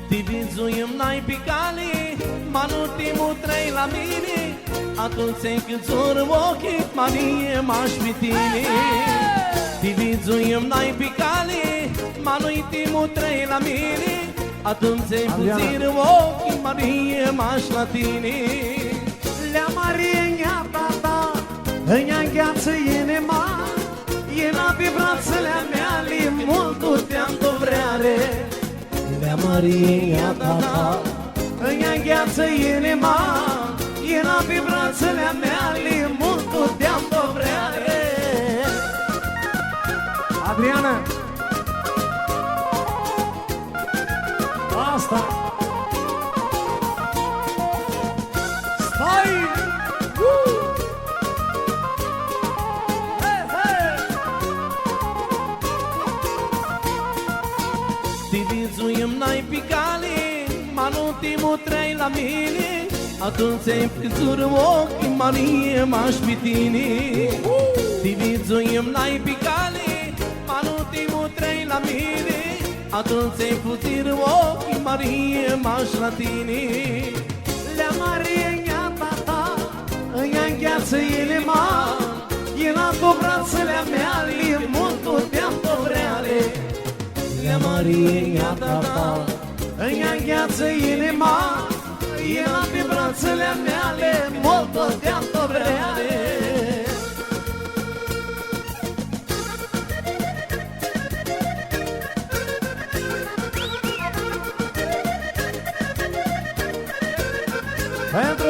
Ti vizuim n-ai picale, ma l'ultimul trei la mine. Atunci când țură ochii, Marie, m-aș fi tine. Ti vizuim n-ai picale, ma l'ultimul trei la mine. Atunci puțin ochii, Marie, m-aș la tine. Lea Marie, ea tata, ea îngheață inima. Ena pe brațele mele, mult te-am dovreare. Lea Marie, ea tata, ea îngheață inima. Ena pe brațele mele, mult te-am dovreare. Adriana, asta. Stai! Hey, hey! Ti vizuim n-ai picale, ma l'ultimul trei la mine. Atunci ai frizură ochii, Marie, m-aș fi tine. Ti vizuim n-ai picale, ma l'ultimul trei la mine. Atunci ai puțin ochii, Marie, m-aș la tine. Lea Marie, ea tata, ea îngheață inima. Ena pe brațele mele, mult te-am dovreare. Lea Marie, ea tata, ea îngheață inima. Ena pe brațele mele, mult te-am dovreare. Pentru